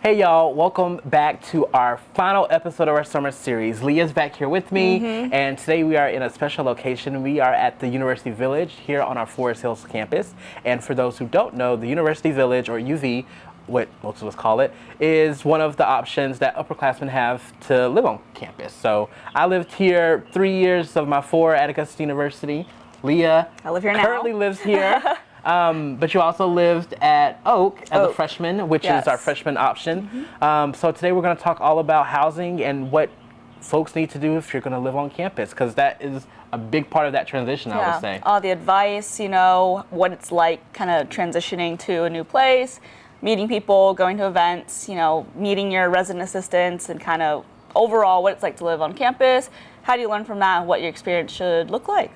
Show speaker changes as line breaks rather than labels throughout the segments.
Hey y'all, welcome back to our final episode of our summer series. Leah's back here with me, and today we are in a special location. We are at the University Village here on our Forest Hills campus. And for those who don't know, the University Village, or UV, what most of us call it, is one of the options that upperclassmen have to live on campus. So I lived here 3 years of my 4 at Augusta University. Leah
I live here now.
Currently lives here. But you also lived at Oak as a freshman, which is our freshman option. So today we're going to talk all about housing and what folks need to do if you're going to live on campus, because that is a big part of that transition, I would say.
All the advice, what it's like kind of transitioning to a new place, meeting people, going to events, meeting your resident assistants, and kind of overall what it's like to live on campus. How do you learn from that and what your experience should look like,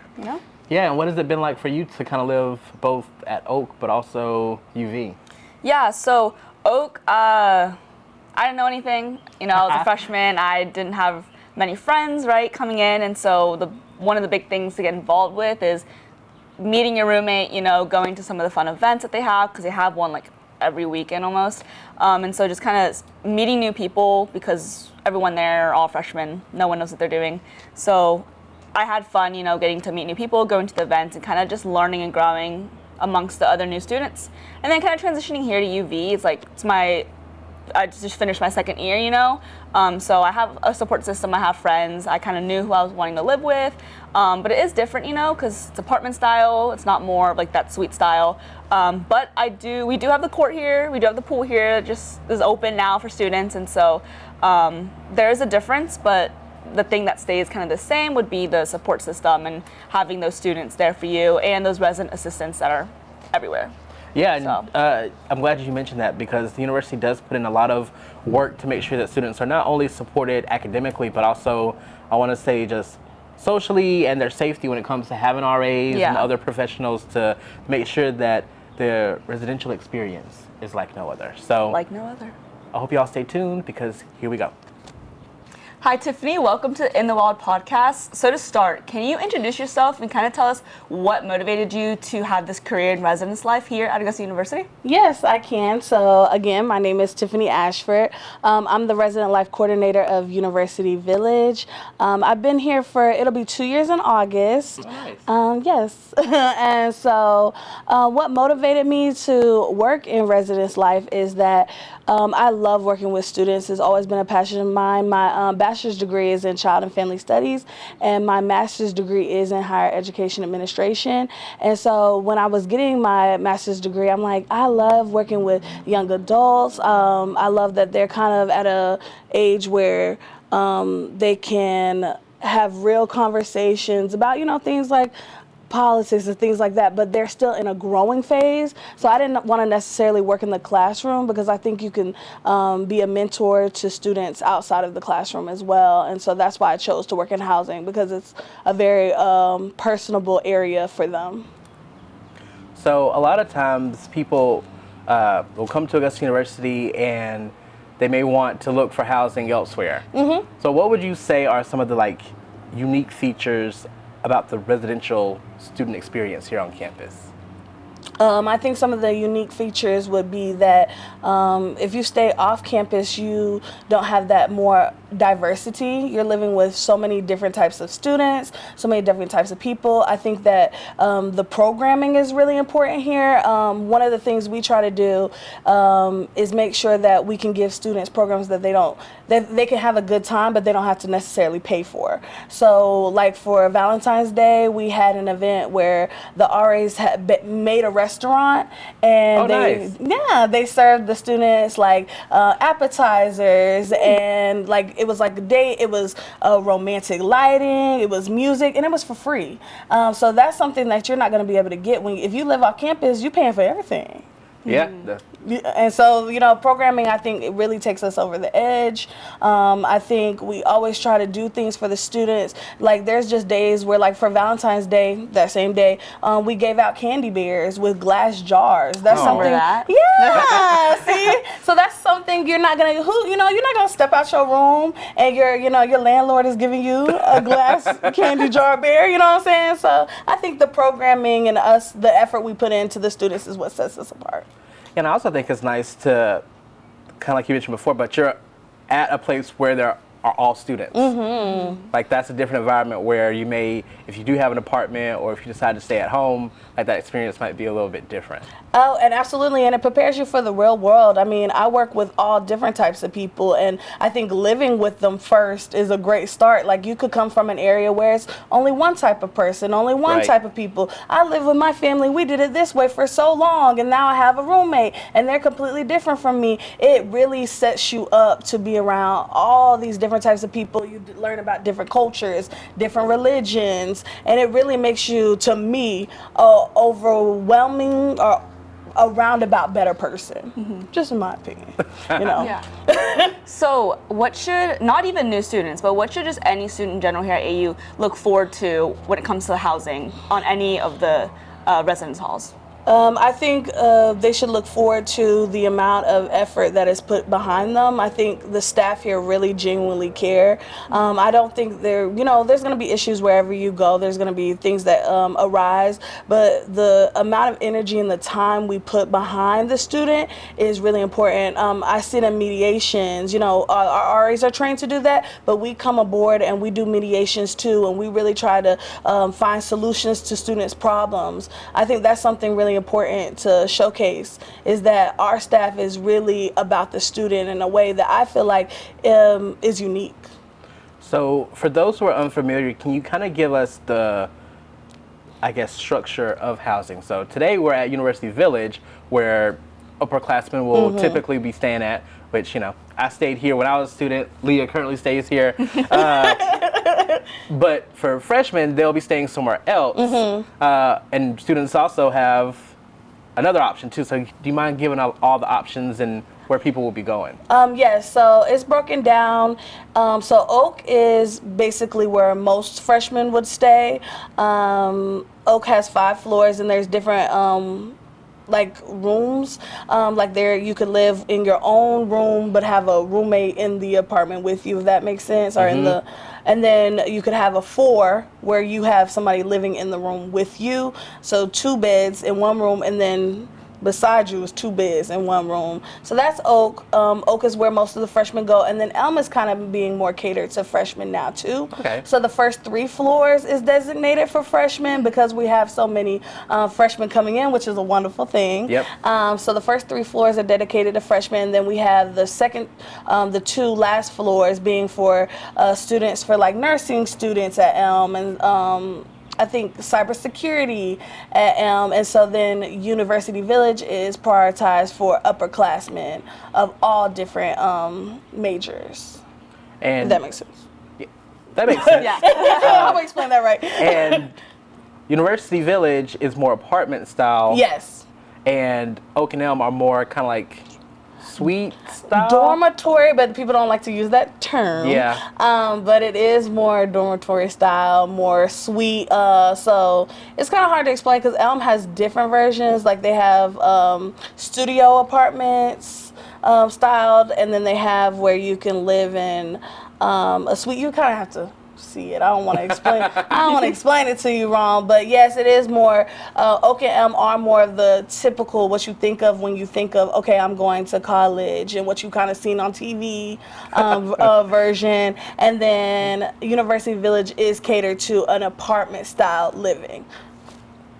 Yeah, and what has it been like for you to kind of live both at Oak but also UV?
Yeah, so Oak, I didn't know anything. I was a freshman. I didn't have many friends, coming in. And so one of the big things to get involved with is meeting your roommate, going to some of the fun events that they have, because they have one like every weekend almost. And so just kind of meeting new people, because everyone there are all freshmen. No one knows what they're doing. So I had fun, getting to meet new people, going to the events, and kind of just learning and growing amongst the other new students. And then kind of transitioning here to UV, I just finished my second year, so I have a support system, I have friends, I kind of knew who I was wanting to live with, but it is different, because it's apartment style, it's not more of like that suite style, but we do have the court here, we do have the pool here, it just is open now for students, and so there is a difference, but the thing that stays kind of the same would be the support system and having those students there for you and those resident assistants that are everywhere.
Yeah, and I'm glad you mentioned that, because the university does put in a lot of work to make sure that students are not only supported academically, but also, I want to say, just socially and their safety when it comes to having RAs and other professionals to make sure that the residential experience is like no other. So,
like no other.
I hope y'all stay tuned, because here we go.
Hi, Tiffany. Welcome to In the Wild podcast. So to start, can you introduce yourself and kind of tell us what motivated you to have this career in residence life here at Augusta University?
Yes, I can. So again, my name is Tiffany Ashford. I'm the resident life coordinator of University Village. I've been here it'll be 2 years in August.
Nice.
Yes. And so what motivated me to work in residence life is that I love working with students. It's always been a passion of mine. My bachelor's degree is in child and family studies, and my master's degree is in higher education administration. And so when I was getting my master's degree, I'm like, I love working with young adults. I love that they're kind of at a age where they can have real conversations about, things like politics and things like that, but they're still in a growing phase. So I didn't want to necessarily work in the classroom, because I think you can be a mentor to students outside of the classroom as well. And so that's why I chose to work in housing, because it's a very personable area for them.
So a lot of times people will come to Augusta University and they may want to look for housing elsewhere. So what would you say are some of the unique features about the residential student experience here on campus?
I think some of the unique features would be that if you stay off campus, you don't have that more diversity. You're living with so many different types of students, so many different types of people. I think that the programming is really important here. One of the things we try to do is make sure that we can give students programs that they can have a good time, but they don't have to necessarily pay for. So like for Valentine's Day, we had an event where the RAs had made a restaurant, and they served the students appetizers, and it was like a day. It was romantic lighting, it was music, and it was for free. So that's something that you're not going to be able to get if you live off campus. You're paying for everything.
Yeah.
And so, programming, I think it really takes us over the edge. I think we always try to do things for the students. There's just days where, for Valentine's Day, that same day, we gave out candy bears with glass jars. That's something.
That.
Yeah. See, so that's something you're not gonna. You're not gonna step out your room and your landlord is giving you a glass candy jar bear. You know what I'm saying? So I think the programming and the effort we put into the students is what sets us apart.
And I also think it's nice to kind of like you mentioned before, but you're at a place where there are all students. Like that's a different environment where you may, if you do have an apartment or if you decide to stay at home, like that experience might be a little bit different.
Oh, and absolutely, and it prepares you for the real world. I mean, I work with all different types of people, and I think living with them first is a great start. Like, you could come from an area where it's only one type of person, only one type of people. I live with my family, we did it this way for so long, and now I have a roommate, and they're completely different from me. It really sets you up to be around all these different types of people. You learn about different cultures, different religions, and it really makes you, to me, overwhelming or a roundabout better person, just in my opinion, you know.
So what should, not even new students, but what should just any student in general here at AU look forward to when it comes to housing on any of the residence halls?
I think they should look forward to the amount of effort that is put behind them. I think the staff here really genuinely care. I don't think there's going to be issues wherever you go. There's going to be things that arise, but the amount of energy and the time we put behind the student is really important. I sit in mediations, our RAs are trained to do that, but we come aboard and we do mediations too, and we really try to find solutions to students' problems. I think that's something really important to showcase, is that our staff is really about the student in a way that I feel like is unique.
So for those who are unfamiliar, can you kind of give us the, I guess, structure of housing? So today we're at University Village, where upperclassmen will typically be staying at, which, I stayed here when I was a student. Leah currently stays here. But for freshmen, they'll be staying somewhere else. And students also have another option too. So do you mind giving out all the options and where people will be going?
Yes, so it's broken down. So Oak is basically where most freshmen would stay. Oak has 5 floors, and there's different rooms. Like there, you could live in your own room but have a roommate in the apartment with you, if that makes sense, or and then you could have a 4 where you have somebody living in the room with you. So 2 beds in one room, and then beside you is 2 beds in one room. So that's Oak. Oak is where most of the freshmen go, and then Elm is kind of being more catered to freshmen now too.
Okay.
So the first 3 floors is designated for freshmen because we have so many freshmen coming in, which is a wonderful thing.
Yep.
So the first 3 floors are dedicated to freshmen, and then we have the second, the 2 last floors being for students, for like nursing students at Elm, and I think cybersecurity at Elm, and so then University Village is prioritized for upperclassmen of all different majors.
And
If that makes sense.
Yeah, that makes sense.
I hope I explained that right.
And University Village is more apartment style.
Yes.
And Oak and Elm are more kind of like suite style.
Dormitory, but people don't like to use that term.
Yeah.
But it is more dormitory style, more suite. So it's kind of hard to explain because Elm has different versions. Like they have studio apartments styled, and then they have where you can live in a suite. You kind of have to see it. I don't want to explain. I don't want to explain it to you wrong, but yes, it is more. Oak and Elm are more of the typical, what you think of when you think of, okay, I'm going to college, and what you kind of seen on TV version. And then University Village is catered to an apartment style living.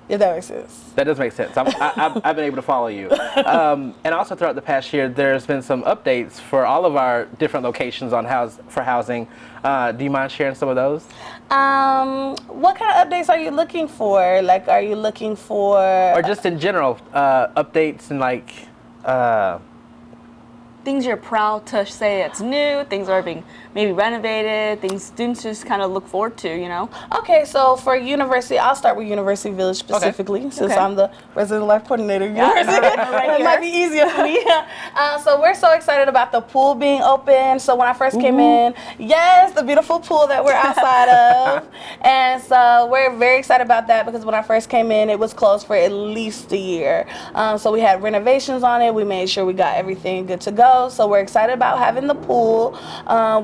If that makes sense.
That does make sense. I've been able to follow you. And also throughout the past year, there's been some updates for all of our different locations on housing. Do you mind sharing some of those?
What kind of updates are you looking for? Like, are you looking for...
Or just in general, updates and like...
Things you're proud to say it's new, things are being maybe renovated, things students just kind of look forward to,
Okay, so for University, I'll start with University Village specifically, since I'm the resident life coordinator of University. It might be easier for me. So we're so excited about the pool being open. So when I first came in, yes, the beautiful pool that we're outside of. And so we're very excited about that because when I first came in, it was closed for at least a year. So we had renovations on it. We made sure we got everything good to go. So we're excited about having the pool.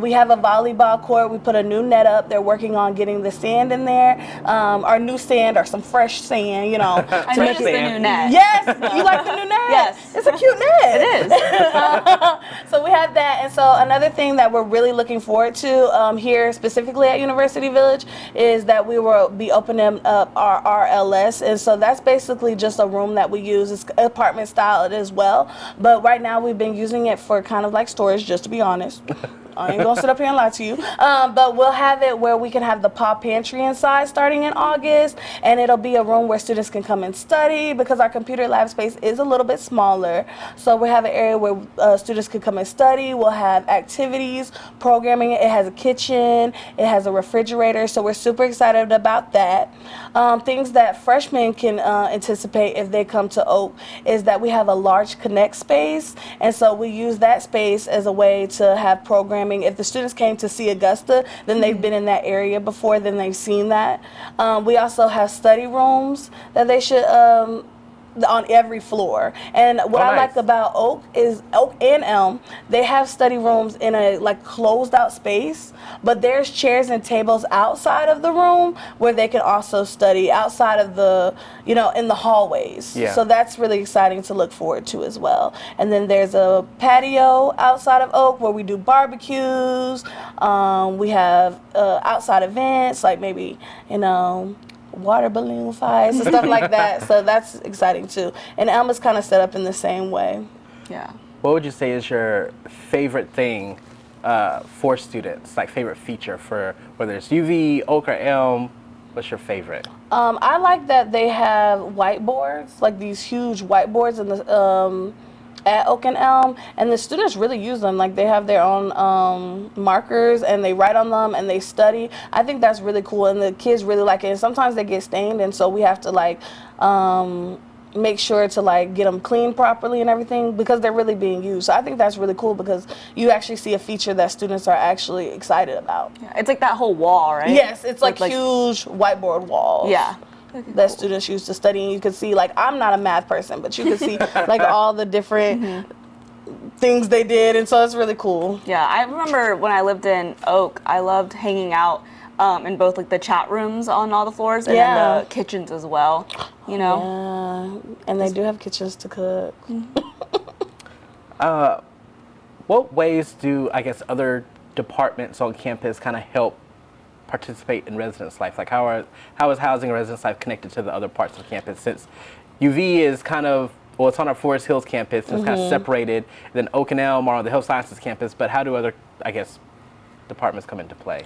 We have have a volleyball court. We put a new net up. They're working on getting the sand in there. Our new sand or some fresh sand, you know.
I noticed the new net.
Yes, you like the new net?
Yes.
It's a cute net.
It is.
So we have that. And so another thing that we're really looking forward to here specifically at University Village is that we will be opening up our RLS. And so that's basically just a room that we use. It's apartment style as well. But right now we've been using it for kind of like storage, just to be honest. I ain't gonna sit up here and lie to you. But we'll have it where we can have the pop pantry inside starting in August, and it'll be a room where students can come and study because our computer lab space is a little bit smaller. So we have an area where students can come and study. We'll have activities, programming. It has a kitchen. It has a refrigerator. So we're super excited about that. Things that freshmen can anticipate if they come to Oak is that we have a large Connect space, and so we use that space as a way to have programming. If the students came to see Augusta, then they've been in that area before, then they've seen that. We also have study rooms that they should on every floor. And what I like about Oak is Oak and Elm, they have study rooms in a like closed out space, but there's chairs and tables outside of the room where they can also study outside of the, you know, in the hallways.
Yeah.
So that's really exciting to look forward to as well. And then there's a patio outside of Oak where we do barbecues. We have outside events like maybe, you know, water balloon fights and stuff like that. So that's exciting too. And Elma's kind of set up in the same way.
Yeah.
What would you say is your favorite thing for students, like favorite feature for whether it's UV, Oak, or Elm? What's your favorite?
I like that they have whiteboards, like these huge whiteboards in the at Oak and Elm, and the students really use them. Like they have their own markers and they write on them and they study. I think that's really cool, and the kids really like it. And sometimes they get stained, and so we have to like make sure to like get them cleaned properly and everything because they're really being used. So I think that's really cool because you actually see a feature that students are actually excited about.
Yeah, it's like that whole wall, right?
Yes, it's like huge whiteboard walls.
Yeah.
That students used to study, and you could see, like, I'm not a math person, but you could see like all the different things they did, and so it's really cool.
Yeah, I remember when I lived in Oak, I loved hanging out in both like the chat rooms on all the floors and then the kitchens as well. You know.
Yeah, and they do have kitchens to cook.
What ways do, I guess, other departments on campus kind of help participate in residence life? Like how is housing and residence life connected to the other parts of campus? Since UV is kind of, well, it's on our Forest Hills campus, it's kind of separated. Then Oak and Elm are on the Health Sciences campus, but how do other, I guess, departments come into play?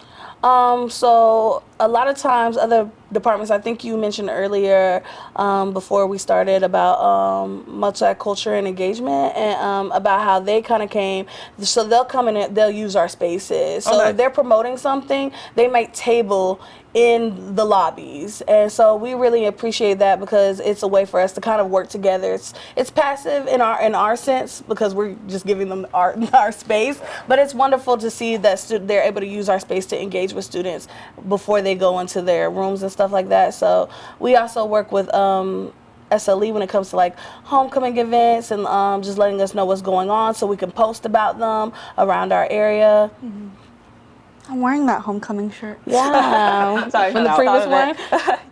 So a lot of times other departments, I think you mentioned earlier before we started about multicultural and engagement and about how they kind of came. So they'll come in and they'll use our spaces. So if they're promoting something, they might table in the lobbies, and so we really appreciate that because it's a way for us to kind of work together. It's passive in our sense because we're just giving them our space, but it's wonderful to see that they're able to use our space to engage with students before they go into their rooms and stuff like that. So we also work with SLE when it comes to like homecoming events and just letting us know what's going on so we can post about them around our area.
I'm wearing that homecoming shirt.
Yeah.
Sorry,
from the previous one?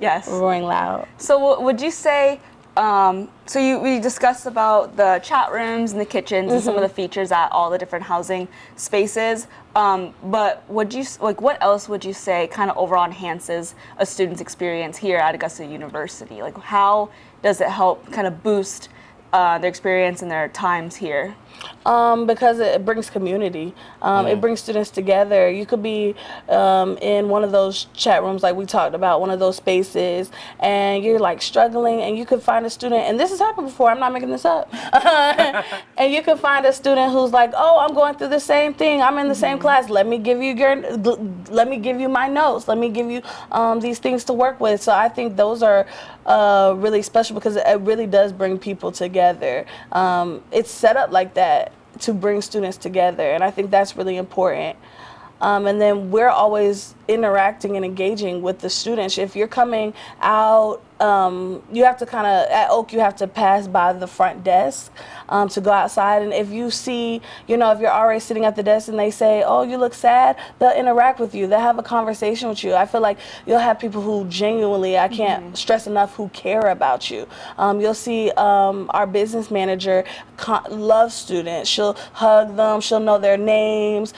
Yes.
We're roaring loud.
So would you say, we discussed about the chat rooms and the kitchens and some of the features at all the different housing spaces, but what else would you say kind of overall enhances a student's experience here at Augusta University? Like how does it help kind of boost their experience and their times here?
Because it brings community. It brings students together. You could be in one of those chat rooms like we talked about, one of those spaces, and you're like struggling, and you could find a student, and this has happened before, I'm not making this up, and you can find a student who's like, oh, I'm going through the same thing, I'm in the same class, let me give you my notes, let me give you these things to work with. So I think those are really special because it really does bring people together. It's set up like that to bring students together, and I think that's really important. And then we're always interacting and engaging with the students. If you're coming out, you have to kind of, at Oak, you have to pass by the front desk to go outside. And if you see, you know, if you're already sitting at the desk and they say, oh, you look sad, they'll interact with you. They'll have a conversation with you. I feel like you'll have people who genuinely, I can't stress enough, who care about you. You'll see our business manager loves students. She'll hug them. She'll know their names.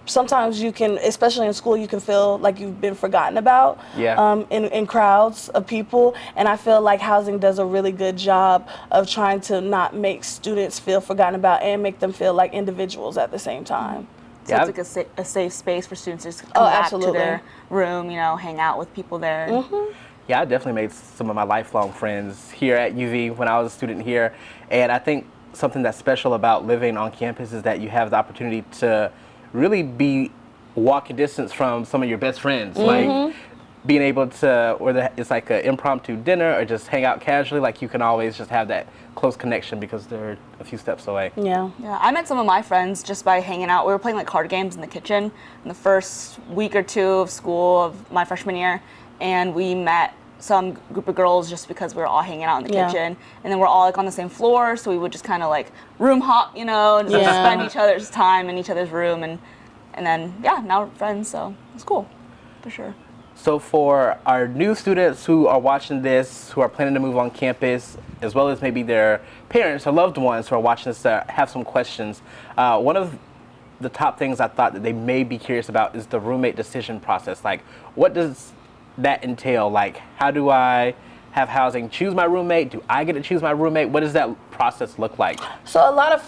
Sometimes you can, especially in school, you can feel like you've been forgotten about in crowds of people. And I feel like housing does a really good job of trying to not make students feel forgotten about and make them feel like individuals at the same time.
So it's like a safe space for students to just come back to their room, you know, hang out with people there.
Yeah, I definitely made some of my lifelong friends here at UV when I was a student here. And I think something that's special about living on campus is that you have the opportunity to really be walking distance from some of your best friends. Like being able to, or it's like an impromptu dinner or just hang out casually, like you can always just have that close connection because they're a few steps away.
Yeah, I met some of my friends just by hanging out. We were playing like card games in the kitchen in the first week or two of school of my freshman year, and we met some group of girls just because we were all hanging out in the kitchen, and then we're all like on the same floor, so we would just kind of like room hop, you know, and just spend each other's time in each other's room, and then now we're friends, so it's cool, for sure.
So for our new students who are watching this, who are planning to move on campus, as well as maybe their parents or loved ones who are watching this have some questions, one of the top things I thought that they may be curious about is the roommate decision process. Like, what does that entail? Like, how do I have housing choose my roommate? Do I get to choose my roommate? What does that process look like?
So a lot of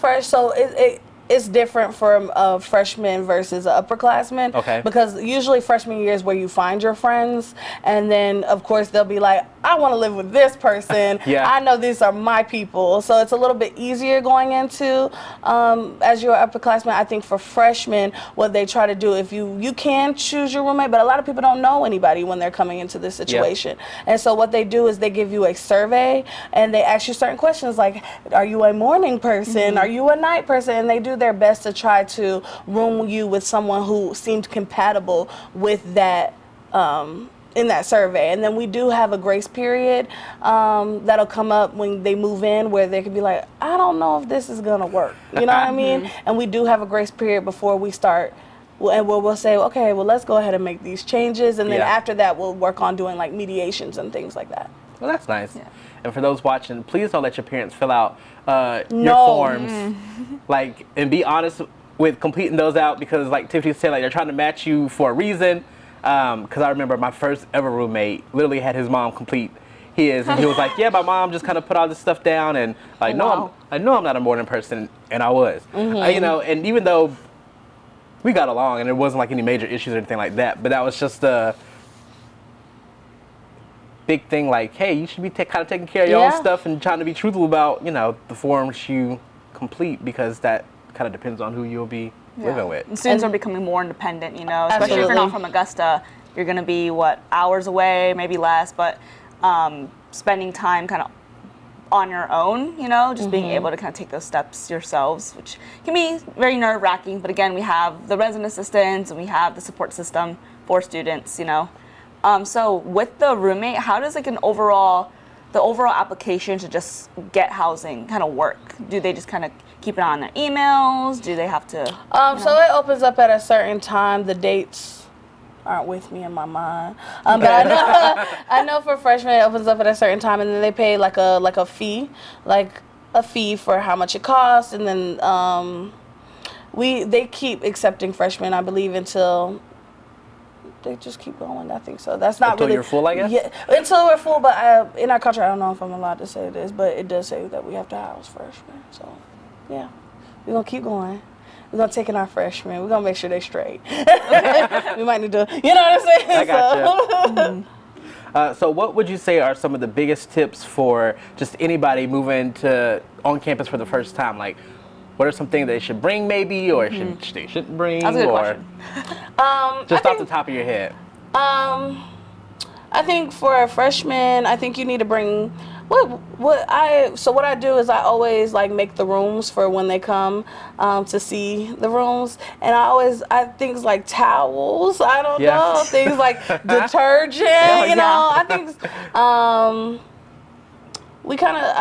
it's different from a freshman versus an upperclassman.
Okay.
Because usually freshman year is where you find your friends, and then of course they'll be like, I want to live with this person. I know these are my people. So it's a little bit easier going into as you're an upperclassman. I think for freshmen, what they try to do, if you can choose your roommate, but a lot of people don't know anybody when they're coming into this situation. And so what they do is they give you a survey and they ask you certain questions like, are you a morning person? Are you a night person? And they do their best to try to room you with someone who seemed compatible with that in that survey. And then we do have a grace period that'll come up when they move in where they could be like, I don't know if this is gonna work, you know what I mean? And we do have a grace period before we start, and we'll say, okay, well, let's go ahead and make these changes, and then after that we'll work on doing like mediations and things like that.
Well, that's nice. And for those watching, please don't let your parents fill out your forms. Like, and be honest with completing those out, because like Tiffany said, like they're trying to match you for a reason. Because I remember my first ever roommate literally had his mom complete his, and he was like, yeah, my mom just kind of put all this stuff down, and like, I know I'm not a morning person, and I was. You know, and even though we got along and there wasn't like any major issues or anything like that, but that was just a big thing, like, hey, you should be kind of taking care of your own stuff and trying to be truthful about, you know, the forms you complete, because that kind of depends on who you'll be living with.
And students are becoming more independent, you know, especially if you're not from Augusta. You're going to be, hours away, maybe less, but spending time kind of on your own, you know, just being able to kind of take those steps yourselves, which can be very nerve-wracking. But again, we have the resident assistants and we have the support system for students, you know. So with the roommate, how does like the overall application to just get housing kind of work? Do they just kind of keep it on their emails? Do they have to?
So it opens up at a certain time. The dates aren't with me in my mind, but I know for freshmen it opens up at a certain time, and then they pay like a fee for how much it costs, and then they keep accepting freshmen, I believe, until they just keep going. I think so. That's not
until
really,
you're full, I guess?
Yeah, until we're full, but in our contract, I don't know if I'm allowed to say this, but it does say that we have to house freshmen. So, yeah, we're going to keep going. We're going to take in our freshmen. We're going to make sure they're straight. We might need to, you know what I'm saying?
I gotcha. So what would you say are some of the biggest tips for just anybody moving on campus for the first time? Like, what are some things they should bring, maybe, or they shouldn't bring?
That's a good question.
Just off the top of your head.
I think for a freshman, I think you need to bring What I do is I always like make the rooms for when they come to see the rooms, and I things like towels. I don't
Yeah.
know, things like detergent.
Oh,
You know,
yeah.
I think we kind of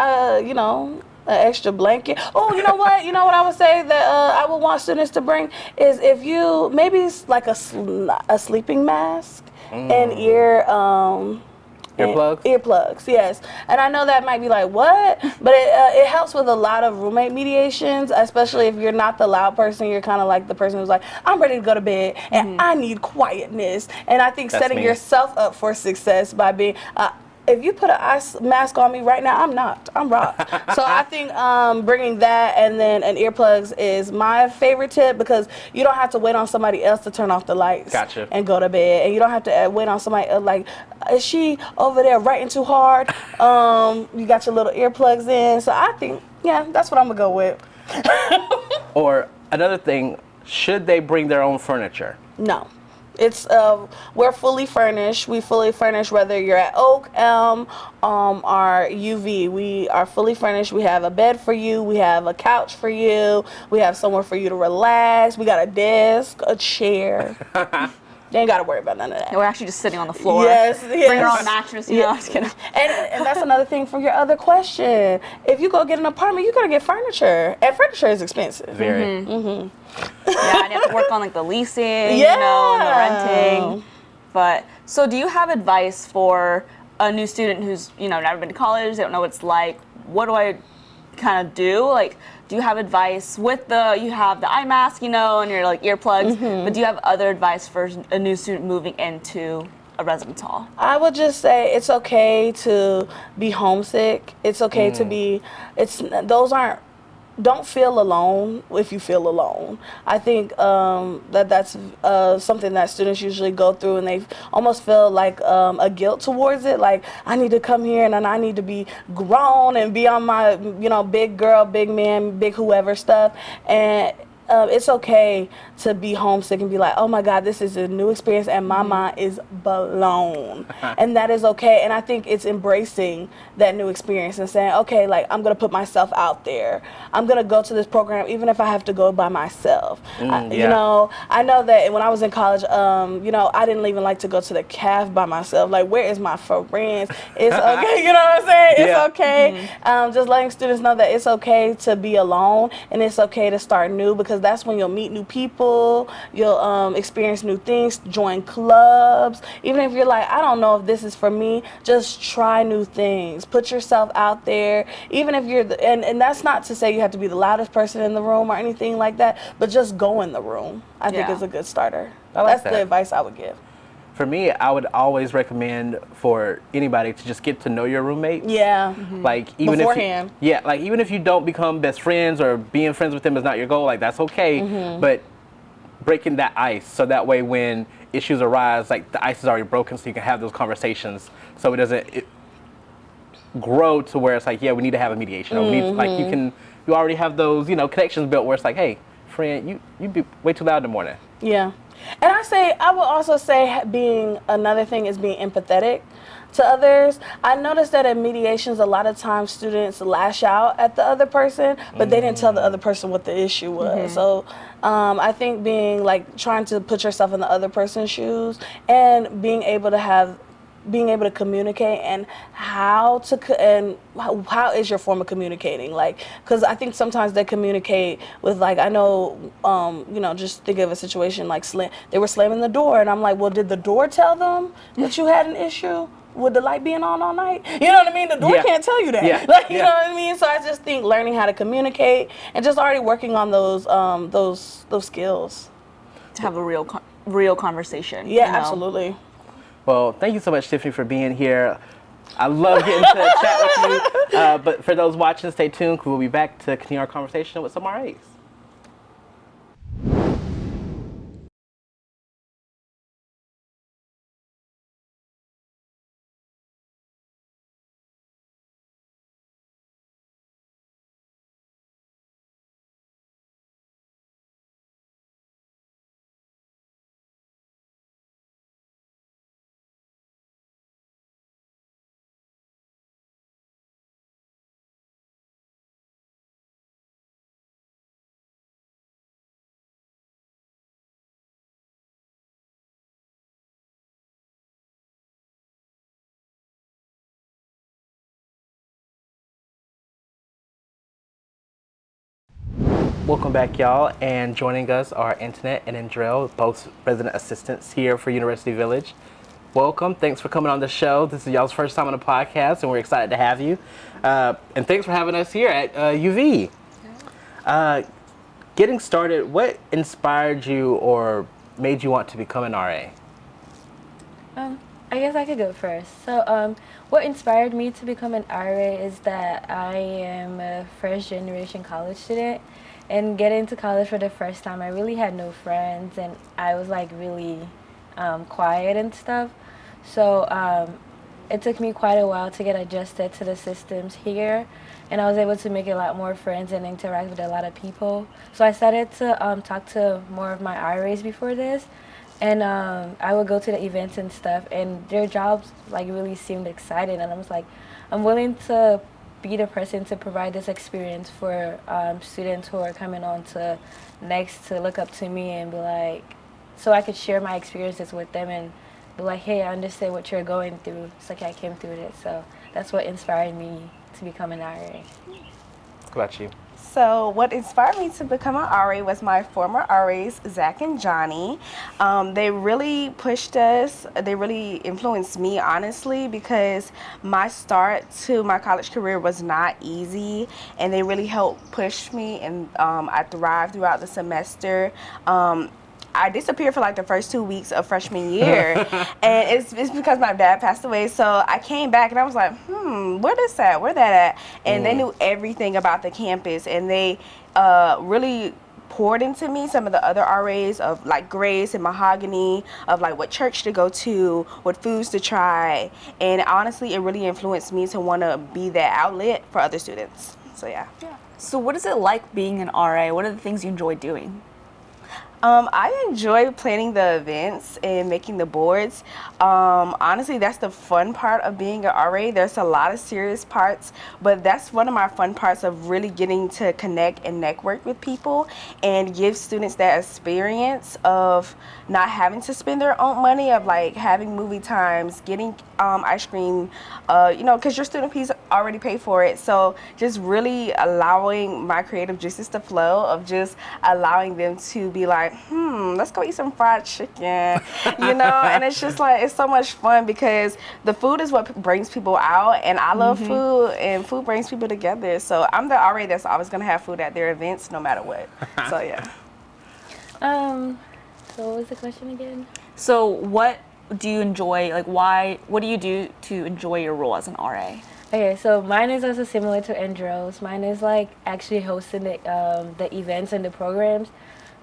an extra blanket. Oh, you know what? You know what I would say that I would want students to bring is if you maybe it's like a sleeping mask and
Earplugs?
Earplugs, yes. And I know that might be like, what? But it helps with a lot of roommate mediations, especially if you're not the loud person. You're kind of like the person who's like, I'm ready to go to bed and I need quietness. And I think
That's
setting
me.
yourself up for success by being, if you put an ice mask on me right now, I'm rocked. So I think bringing that and then an earplugs is my favorite tip because you don't have to wait on somebody else to turn off the lights
Gotcha.
and go to bed. And you don't have to wait on somebody else, like, is she over there writing too hard? You got your little earplugs in. So I think, yeah, that's what I'm going to go with.
Or another thing, should they bring their own furniture?
No. It's we're fully furnished. We fully furnish whether you're at Oak, Elm, or UV. We are fully furnished. We have a bed for you. We have a couch for you. We have somewhere for you to relax. We got a desk, a chair. You ain't got to worry about none of that.
We're actually just sitting on the floor.
Yes.
Bring your own mattress, you know. Just kidding.
And that's another thing for your other question. If you go get an apartment, you gotta get furniture, and furniture is expensive.
Very.
Yeah, and you have to work on like the leasing, you know, and the renting. But so, do you have advice for a new student who's never been to college? They don't know what it's like. What do I kind of do? Like, do you have advice with you have the eye mask, and your like earplugs, but do you have other advice for a new student moving into a residence hall?
I would just say it's okay to be homesick. It's okay to be. Don't feel alone if you feel alone. I think that's something that students usually go through, and they almost feel like a guilt towards it. Like, I need to come here and I need to be grown and be on my, big girl, big man, big whoever stuff. And it's okay to be homesick and be like, oh my God, this is a new experience and my mind is blown. And that is okay. And I think it's embracing that new experience and saying, okay, like, I'm going to put myself out there. I'm going to go to this program even if I have to go by myself. I know that when I was in college, I didn't even like to go to the caf by myself. Like, where is my friends? It's okay. You know what I'm saying? It's okay. Just letting students know that it's okay to be alone and it's okay to start new, because that's when you'll meet new people, you'll experience new things, join clubs. Even if you're like, I don't know if this is for me, just try new things. Put yourself out there. Even if you're, and that's not to say you have to be the loudest person in the room or anything like that, but just go in the room, I think is a good starter. That's the advice I would give.
For me, I would always recommend for anybody to just get to know your roommates.
Yeah.
Like, even
beforehand.
even if you don't become best friends or being friends with them is not your goal, like, that's okay. But breaking that ice so that way when issues arise, like, the ice is already broken, so you can have those conversations, so it doesn't grow to where it's like, yeah, we need to have a mediation. Or we need, like, you already have those connections built where it's like, hey, friend, you be way too loud in the morning.
Yeah. And I will also say another thing is being empathetic to others. I noticed that in mediations, a lot of times students lash out at the other person, but they didn't tell the other person what the issue was. So I think trying to put yourself in the other person's shoes and being able to communicate and how is your form of communicating, like, because I think sometimes they communicate with, like, I know just think of a situation like they were slamming the door and I'm like, well, did the door tell them that you had an issue with the light being on all night? You know what I mean? The door can't tell you that. You know what I mean? So I just think learning how to communicate and just already working on those skills
to have a real conversation.
Absolutely.
Well, thank you so much, Tiffany, for being here. I love getting to chat with you. But for those watching, stay tuned. We'll be back to continue our conversation with some RAs. Welcome back, y'all. And joining us are Antinett and Andrell, both resident assistants here for University Village. Welcome. Thanks for coming on the show. This is y'all's first time on the podcast, and we're excited to have you. And thanks for having us here at UV. Getting started, what inspired you or made you want to become an RA?
I guess I could go first. So, what inspired me to become an RA is that I am a first generation college student, and getting to college for the first time, I really had no friends, and I was like really quiet and stuff. So, it took me quite a while to get adjusted to the systems here, and I was able to make a lot more friends and interact with a lot of people. So I started to talk to more of my RAs before this. And I would go to the events and stuff, and their jobs like really seemed exciting. And I was like, I'm willing to be the person to provide this experience for students who are coming on to next to look up to me and be like, so I could share my experiences with them and be like, hey, I understand what you're going through. It's like I came through it. So that's what inspired me to become an RA.
What about you?
So what inspired me to become an RA was my former RAs, Zach and Johnny. They really pushed us. They really influenced me, honestly, because my start to my college career was not easy, and they really helped push me, and I thrived throughout the semester. I disappeared for like the first 2 weeks of freshman year, and it's because my dad passed away. So I came back and I was like, where this at? Where that at? And they knew everything about the campus, and they really poured into me some of the other RAs of like Grace and Mahogany, of like what church to go to, what foods to try. And honestly, it really influenced me to want to be that outlet for other students. So yeah.
So what is it like being an RA? What are the things you enjoy doing?
I enjoy planning the events and making the boards. Honestly, that's the fun part of being an RA. There's a lot of serious parts, but that's one of my fun parts of really getting to connect and network with people and give students that experience of not having to spend their own money, of like having movie times, getting ice cream, because your student fees already paid for it. So just really allowing my creative juices to flow, of just allowing them to be like, let's go eat some fried chicken, and it's just like, it's so much fun because the food is what brings people out, and I love food, and food brings people together. So I'm the RA that's always going to have food at their events no matter what. So yeah.
So what was the question again?
So what do you enjoy, like what do you do to enjoy your role as an RA?
Okay, so mine is also similar to Andrew's. Mine is like actually hosting the events and the programs.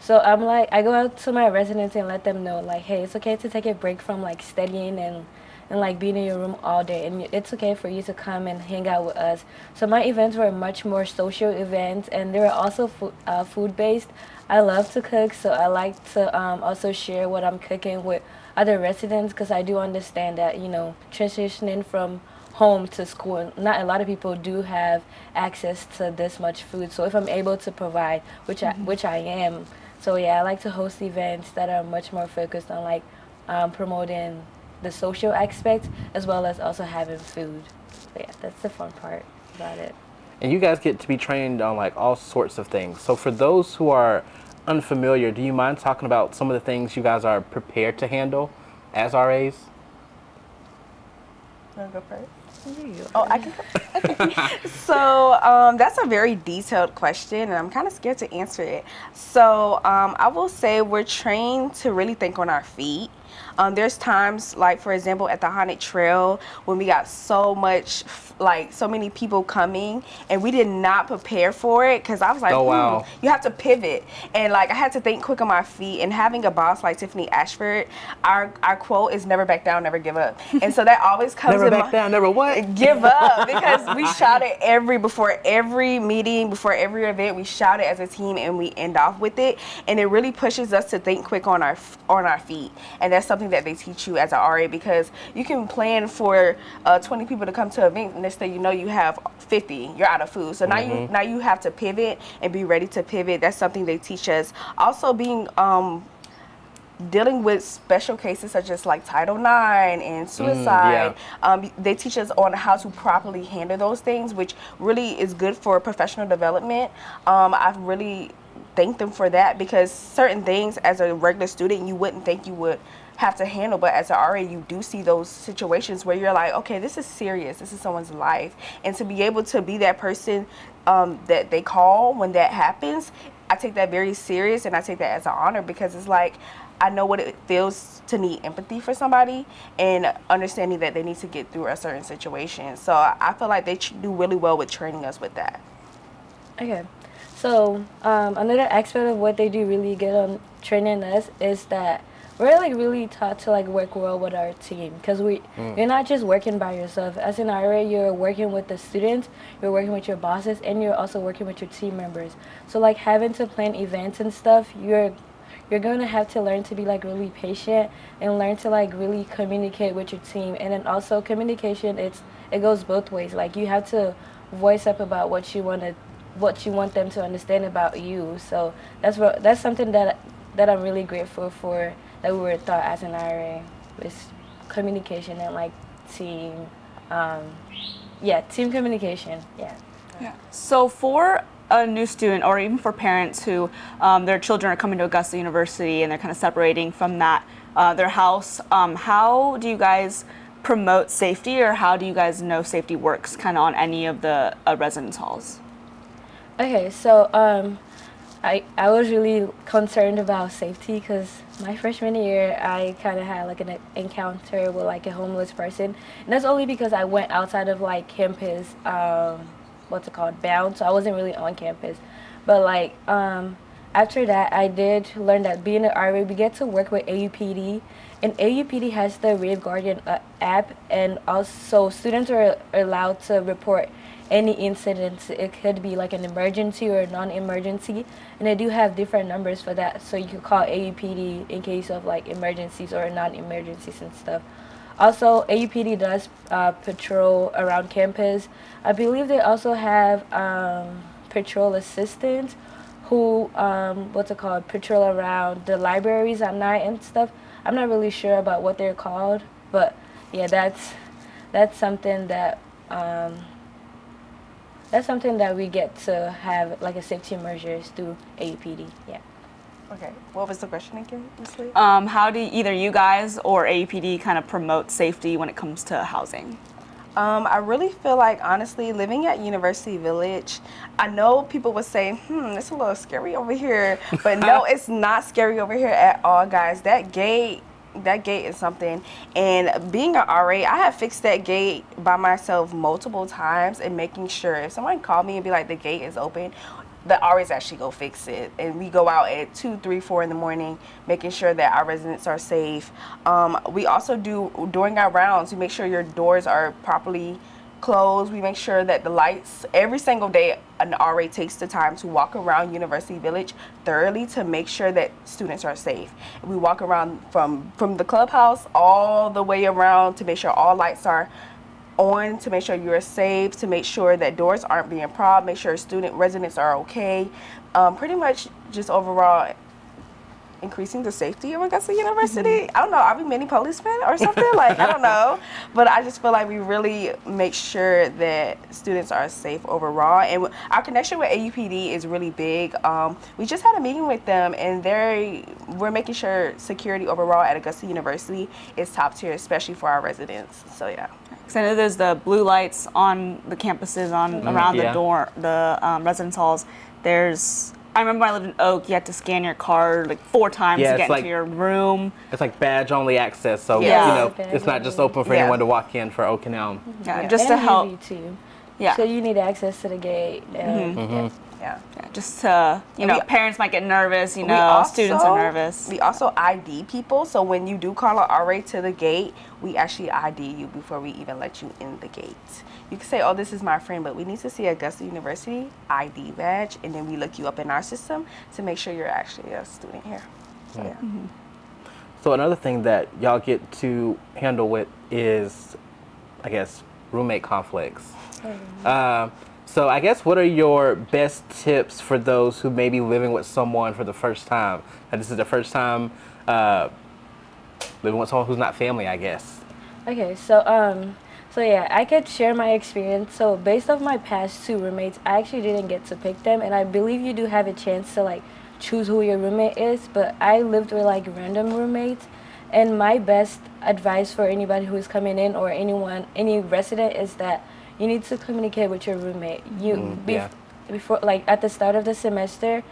So I go out to my residents and let them know, like, hey, it's okay to take a break from like studying and like being in your room all day, and it's okay for you to come and hang out with us. So my events were much more social events, and they were also food based. I love to cook, so I like to also share what I'm cooking with other residents, because I do understand that, transitioning from home to school, not a lot of people do have access to this much food. So if I'm able to provide, which I am, so yeah, I like to host events that are much more focused on like promoting the social aspect, as well as also having food. So yeah, that's the fun part about it.
And you guys get to be trained on like all sorts of things. So for those who are unfamiliar, do you mind talking about some of the things you guys are prepared to handle as RAs?
Want to go first? Oh, I can go. So that's a very detailed question, and I'm kind of scared to answer it. So I will say we're trained to really think on our feet. There's times, like for example, at the Haunted Trail, when we got so many people coming, and we did not prepare for it, because I was like, wow, you have to pivot, and like I had to think quick on my feet. And having a boss like Tiffany Ashford, our quote is never back down, never give up. And so that always comes
never back down, never what?
Give up, because we shout it before every meeting, before every event. We shout it as a team, and we end off with it, and it really pushes us to think quick on our feet. And that's something that they teach you as an RA, because you can plan for 20 people to come to an event, and next thing you know, you have 50. You're out of food. So now you have to pivot and be ready to pivot. That's something they teach us. Also, being dealing with special cases such as like Title IX and suicide. They teach us on how to properly handle those things, which really is good for professional development. I've really thank them for that, because certain things as a regular student you wouldn't think you would have to handle, but as an RA you do see those situations where you're like, okay, this is serious, this is someone's life, and to be able to be that person that they call when that happens, I take that very serious, and I take that as an honor, because it's like I know what it feels to need empathy for somebody and understanding that they need to get through a certain situation. So I feel like they do really well with training us with that.
Okay, so another aspect of what they do really good on training us is that we're like really taught to like work well with our team, because you're not just working by yourself. As an RA, you're working with the students, you're working with your bosses, and you're also working with your team members. So like having to plan events and stuff, you're going to have to learn to be like really patient and learn to like really communicate with your team. And then also communication, it goes both ways. Like you have to voice up about what you want them to understand about you. So that's something that I'm really grateful for, that we were taught as an RA, with communication and like team communication.
Yeah. So for a new student, or even for parents who their children are coming to Augusta University and they're kind of separating from that their house, how do you guys promote safety, or how do you guys know safety works kind of on any of the residence halls?
Okay, so I was really concerned about safety, because my freshman year I kind of had like an encounter with like a homeless person, and that's only because I went outside of like campus bound, so I wasn't really on campus. But like after that, I did learn that being an RA, we get to work with AUPD, and AUPD has the Rave Guardian app, and also students are allowed to report any incidents. It could be like an emergency or a non-emergency, and they do have different numbers for that, so you can call AUPD in case of like emergencies or non-emergencies and stuff. Also, AUPD does patrol around campus. I believe they also have patrol assistants who patrol around the libraries at night and stuff. I'm not really sure about what they're called, but yeah, that's something that we get to have like a safety measures through AUPD. Yeah.
Okay, what was the question again, Ms. Lee?
How do either you guys or AUPD kind of promote safety when it comes to housing?
I really feel like, honestly, living at University Village, I know people would say, it's a little scary over here, but no, it's not scary over here at all, guys. That gate is something, and being an RA, I have fixed that gate by myself multiple times, and making sure if someone called me and be like, the gate is open, the RAs actually go fix it, and we go out at 2, 3, 4 in the morning, making sure that our residents are safe. We also do, during our rounds, we make sure your doors are properly closed. We make sure that the lights, every single day, an RA takes the time to walk around University Village thoroughly to make sure that students are safe. We walk around from the clubhouse all the way around to make sure all lights are on, to make sure you're safe, to make sure that doors aren't being propped, make sure residents are okay. Pretty much just overall increasing the safety of Augusta University. I don't know, are we many policemen or something? Like, I don't know. But I just feel like we really make sure that students are safe overall. And our connection with AUPD is really big. We just had a meeting with them, and we're making sure security overall at Augusta University is top tier, especially for our residents. So yeah.
Because I know there's the blue lights on the campuses, around the residence halls. I remember when I lived in Oak, you had to scan your card like 4 times to get into your room.
It's like badge only access, so it's not just open for anyone to walk in for Oak and Elm.
Yeah, just to help.
UV too.
Yeah.
So you need access to the gate.
Just to, parents might get nervous, students are nervous.
We also ID people, so when you do call an RA to the gate, we actually ID you before we even let you in the gate. You can say, oh, this is my friend, but we need to see Augusta University ID badge, and then we look you up in our system to make sure you're actually a student here. So, yeah.
So another thing that y'all get to handle with is, I guess, roommate conflicts. So I guess, what are your best tips for those who may be living with someone for the first time? And this is the first time living with someone who's not family, I guess.
Okay, so yeah, I could share my experience. So based off my past 2 roommates, I actually didn't get to pick them, and I believe you do have a chance to like choose who your roommate is, but I lived with like random roommates. And my best advice for anybody who is coming in or any resident is that you need to communicate with your roommate. Before, like at the start of the semester,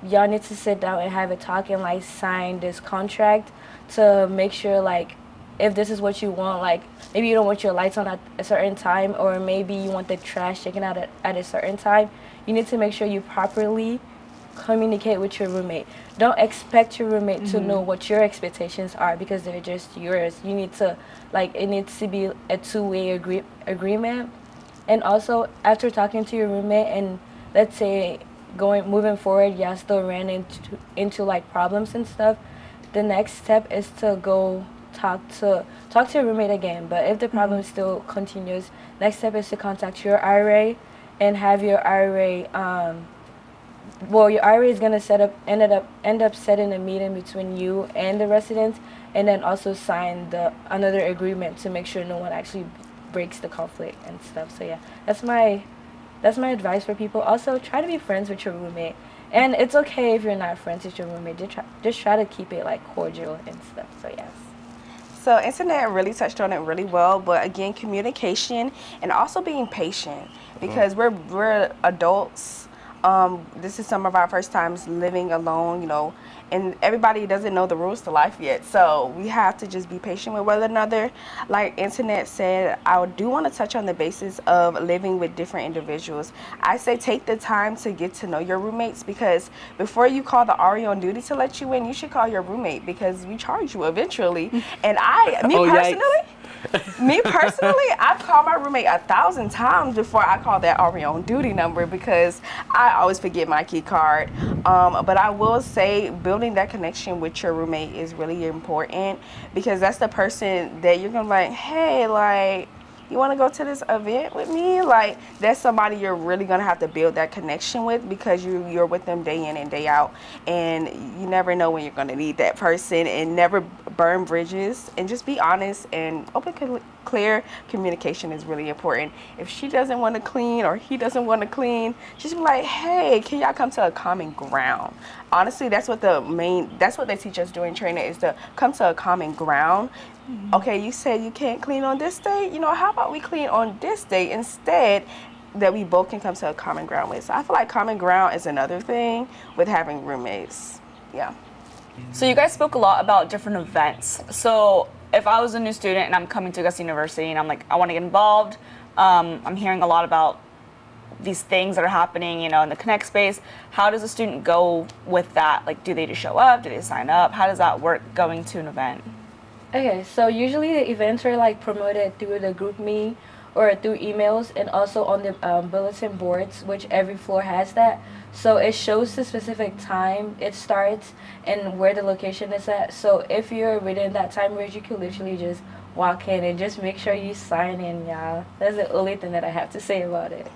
y'all need to sit down and have a talk and like sign this contract to make sure like if this is what you want, like maybe you don't want your lights on at a certain time, or maybe you want the trash taken out at a certain time. You need to make sure you properly communicate with your roommate. Don't expect your roommate to know what your expectations are, because they're just yours. You need to, like, it needs to be a two-way agreement. And also, after talking to your roommate and let's say moving forward, y'all still ran into like problems and stuff, the next step is to go talk to your roommate again. But if the problem still continues, next step is to contact your RA and have your RA your RA is gonna end up setting a meeting between you and the residents, and then also sign another agreement to make sure no one actually breaks the conflict and stuff. So yeah, that's my advice for people. Also, try to be friends with your roommate, and it's okay if you're not friends with your roommate. Just try to keep it like cordial and stuff. So yes.
So Antinett really touched on it really well, but again, communication and also being patient, because we're adults. This is some of our first times living alone, and everybody doesn't know the rules to life yet. So we have to just be patient with one another. Like Antinett said, I do want to touch on the basis of living with different individuals. I say take the time to get to know your roommates, because before you call the RA on duty to let you in, you should call your roommate, because we charge you eventually. And me personally, I've called my roommate 1,000 times before I call that RA on duty number, because I always forget my key card. But I will say building that connection with your roommate is really important, because that's the person that you're gonna be like, hey, like, you want to go to this event with me? Like, that's somebody you're really going to have to build that connection with, because you're with them day in and day out, and you never know when you're going to need that person. And never burn bridges, and just be honest, and open, clear communication is really important. If she doesn't want to clean or he doesn't want to clean, just be like, hey, can y'all come to a common ground? Honestly, that's what they teach us during training, is to come to a common ground. Okay, you said you can't clean on this day, how about we clean on this day instead, that we both can come to a common ground with. So I feel like common ground is another thing with having roommates. Yeah.
So you guys spoke a lot about different events. So if I was a new student and I'm coming to Augusta University and I'm like, I want to get involved, I'm hearing a lot about these things that are happening, in the Connect space. How does a student go with that? Like, do they just show up? Do they sign up? How does that work going to an event?
Okay, so usually the events are like promoted through the group me or through emails, and also on the bulletin boards, which every floor has that. So it shows the specific time it starts and where the location is at. So if you're within that time range, you can literally just walk in and just make sure you sign in, y'all. That's the only thing that I have to say about it.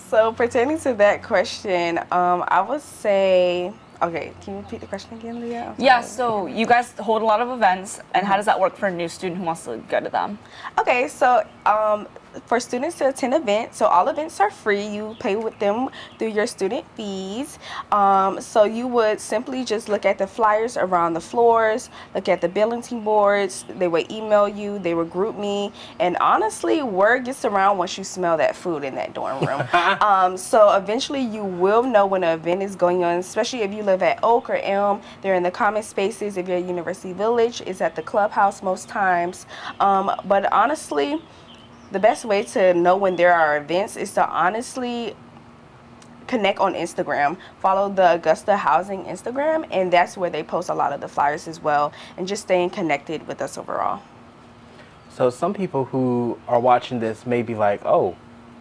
So pertaining to that question, I would say, okay, can you repeat the question again, Leah?
Yeah, so you guys hold a lot of events, and how does that work for a new student who wants to go to them?
Okay, so for students to attend events, so all events are free. You pay with them through your student fees. So you would simply just look at the flyers around the floors, look at the bulletin boards. They would email you, they would group me, and honestly, word gets around once you smell that food in that dorm room. So eventually you will know when an event is going on, especially if you live at Oak or Elm. They're in the common spaces. If you're at University Village, it's at the clubhouse most times. But honestly, the best way to know when there are events is to honestly connect on Instagram. Follow the Augusta Housing Instagram, and that's where they post a lot of the flyers as well, and just staying connected with us overall.
So some people who are watching this may be like, oh,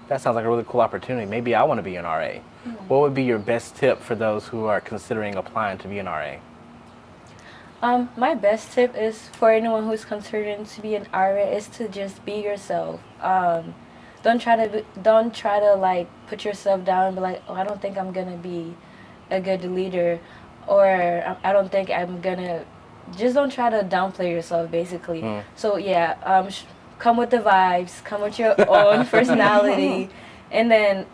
that sounds like a really cool opportunity. Maybe I want to be an RA. What would be your best tip for those who are considering applying to be an RA?
My best tip is for anyone who's considering to be an RA is to just be yourself. Don't try to like put yourself down and be like, oh, I don't think I'm gonna be a good leader, or I don't think I'm gonna. Just don't try to downplay yourself, basically. So yeah, come with the vibes, come with your own personality, and then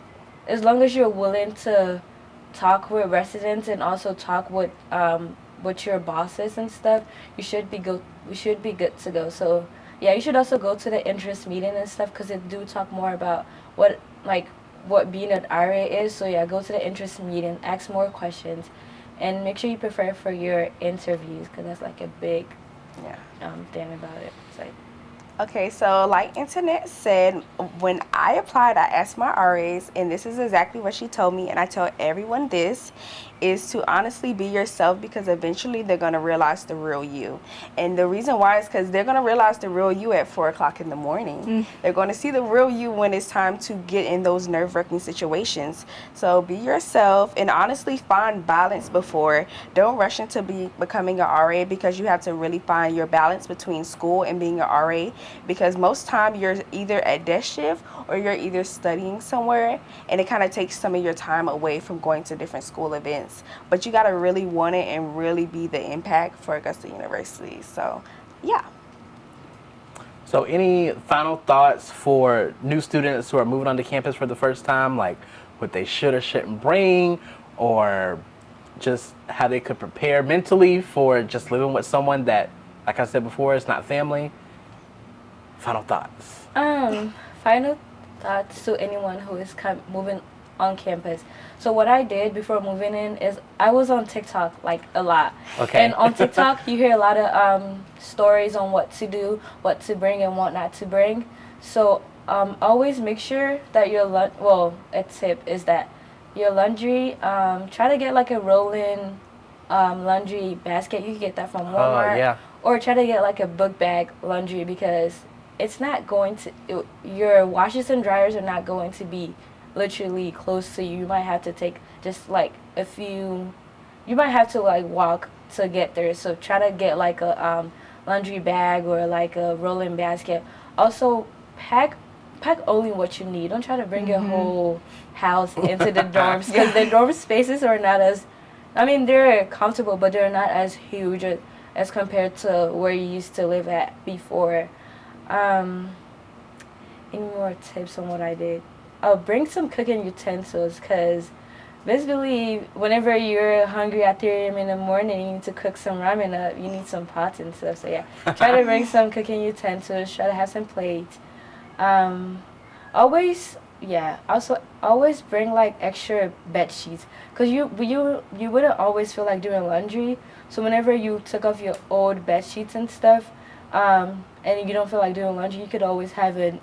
as long as you're willing to talk with residents and also talk with your bosses and stuff, we should be good to go. So yeah, you should also go to the interest meeting and stuff, because they do talk more about what being an RA is. So yeah, go to the interest meeting, ask more questions, and make sure you prepare for your interviews, because that's like a big thing about it. It's like,
okay, so like Antinett said, when I applied, I asked my RAs, and this is exactly what she told me, and I tell everyone this, is to honestly be yourself, because eventually they're going to realize the real you. And the reason why is because they're going to realize the real you at 4 o'clock in the morning. They're going to see the real you when it's time to get in those nerve-wracking situations. So be yourself and honestly find balance before. Don't rush into becoming an RA, because you have to really find your balance between school and being an RA, because most time you're either at desk shift or you're either studying somewhere, and it kind of takes some of your time away from going to different school events. But you got to really want it and really be the impact for Augusta University. So, yeah.
So any final thoughts for new students who are moving onto campus for the first time, like what they should or shouldn't bring, or just how they could prepare mentally for just living with someone that, like I said before, is not family? Final thoughts.
Final thoughts to anyone who is moving on campus. So what I did before moving in is I was on TikTok like a lot.
Okay.
And on TikTok you hear a lot of stories on what to do, what to bring and what not to bring. So always make sure that your a tip is that your laundry, try to get like a roll-in laundry basket. You can get that from Walmart.
Yeah.
Or try to get like a book bag laundry, because it's not going to, your washers and dryers are not going to be literally close to you. You might have to take just like you might have to like walk to get there. So try to get like a laundry bag or like a rolling basket. Also pack only what you need. Don't try to bring your whole house into the dorms, because the dorm spaces are not as, they're comfortable, but they're not as huge as compared to where you used to live at before. Any more tips on what I did? Bring some cooking utensils, because basically whenever you're hungry at 3 a.m. in the morning, you need to cook some ramen up, you need some pots and stuff. So yeah, try to bring some cooking utensils, try to have some plates. Also always bring like extra bed sheets, because you wouldn't always feel like doing laundry. So whenever you took off your old bed sheets and stuff, and you don't feel like doing laundry, you could always have an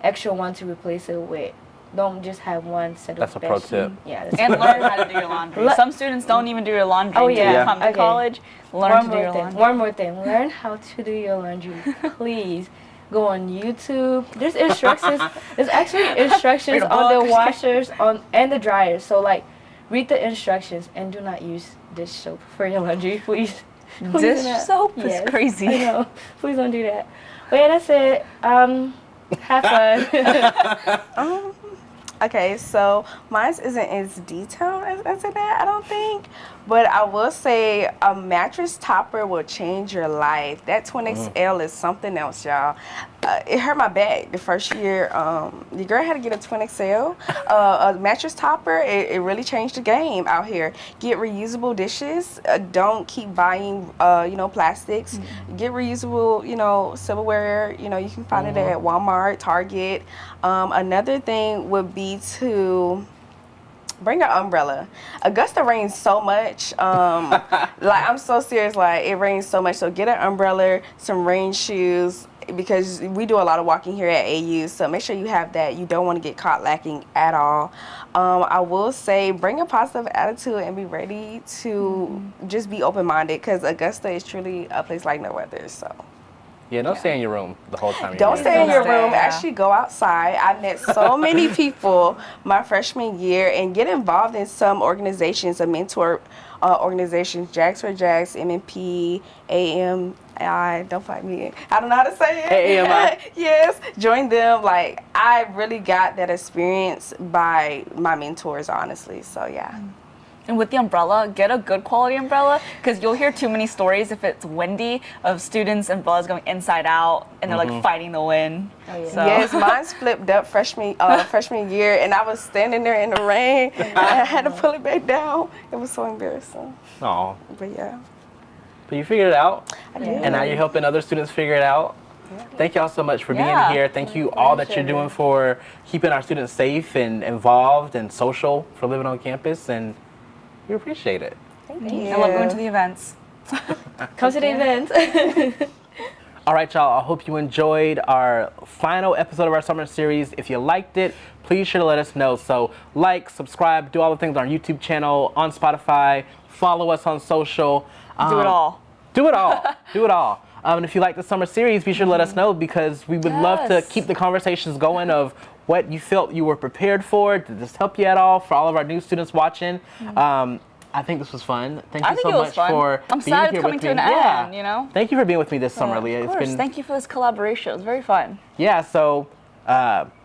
extra one to replace it with. Don't just have one set of bed sheets.
That's a pro tip.
Yeah,
and learn how to do your laundry. Some students don't even do your laundry until you come to college. Learn to do your laundry.
One more thing. Learn how to do your laundry. Please. Go on YouTube. There's instructions. There's actually instructions on the washers and the dryers. So like, read the instructions and do not use dish soap for your laundry, please.
Dish soap is crazy.
I know. Please don't do that. But yeah, that's it. Have fun.
Okay, so mine isn't as detailed as that, I don't think. But I will say a mattress topper will change your life. That Twin XL is something else, y'all. It hurt my back the first year. The girl had to get a Twin XL. A mattress topper, it really changed the game out here. Get reusable dishes. Don't keep buying, plastics. Get reusable, silverware. You can find it at Walmart, Target. Another thing would be to bring an umbrella. Augusta rains so much. I'm so serious. Like, it rains so much. So get an umbrella, some rain shoes, because we do a lot of walking here at AU. So make sure you have that. You don't want to get caught lacking at all. I will say bring a positive attitude and be ready to just be open-minded, because Augusta is truly a place like no other. So.
Yeah, don't stay in your room the whole time.
Don't stay in your room. Actually, go outside. I met so many people my freshman year, and get involved in some organizations, a mentor organizations, Jags for Jags, MNP, AMI. Don't fight me. I don't know how to say it.
AMI.
Yes, join them. Like, I really got that experience by my mentors, honestly. So yeah.
And with the umbrella, get a good quality umbrella, because you'll hear too many stories if it's windy of students' umbrellas going inside out and they're like fighting the wind.
Oh, yeah.
So.
Yes, mine's flipped up freshman year, and I was standing there in the rain, and I had to pull it back down. It was so embarrassing.
Oh,
But yeah,
but you figured it out,
I did.
and now you're helping other students figure it out. Thank y'all so much for being
Yeah.
here. Thank you all that you're doing for keeping our students safe and involved and social for living on campus, and we appreciate it.
Thank you.
I love going to the events.
Come to the event.
All right, y'all, I hope you enjoyed our final episode of our summer series. If you liked it, please sure to let us know. So like, subscribe, do all the things on our YouTube channel, on Spotify, follow us on social.
Do it all.
Do it all. Do it all. And if you like the summer series, be sure to let us know, because we would love to
Yes.
keep the conversations going of what you felt you were prepared for. Did this help you at all? For all of our new students watching, I think this was fun. Thank you
I think
so
it was
much
fun.
for
I'm
being
sad
here
it's coming
with
to
me.
an
Yeah.
end, you know?
Thank you for being with me this summer, Leah.
Of course. Thank you for this collaboration. It was very fun.
Yeah, so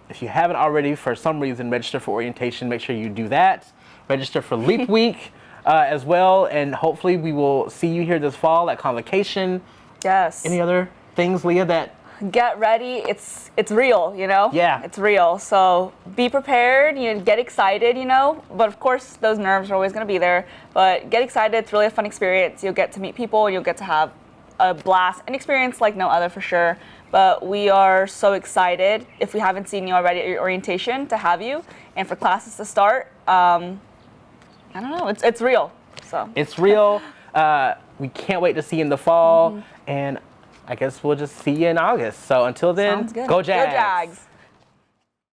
if you haven't already, for some reason, register for orientation, make sure you do that. Register for Leap Week as well, and hopefully we will see you here this fall at Convocation.
Yes.
Any other things, Leah, that...
Get ready. It's real, you know?
Yeah.
It's real. So be prepared, you know, get excited, you know? But of course, those nerves are always going to be there. But get excited. It's really a fun experience. You'll get to meet people. You'll get to have a blast, an experience like no other for sure. But we are so excited, if we haven't seen you already at your orientation, to have you. And for classes to start, I don't know. It's real. So
It's real. We can't wait to see you in the fall. And I guess we'll just see you in August. So until then,
Sounds good.
go Jags.
Go Jags.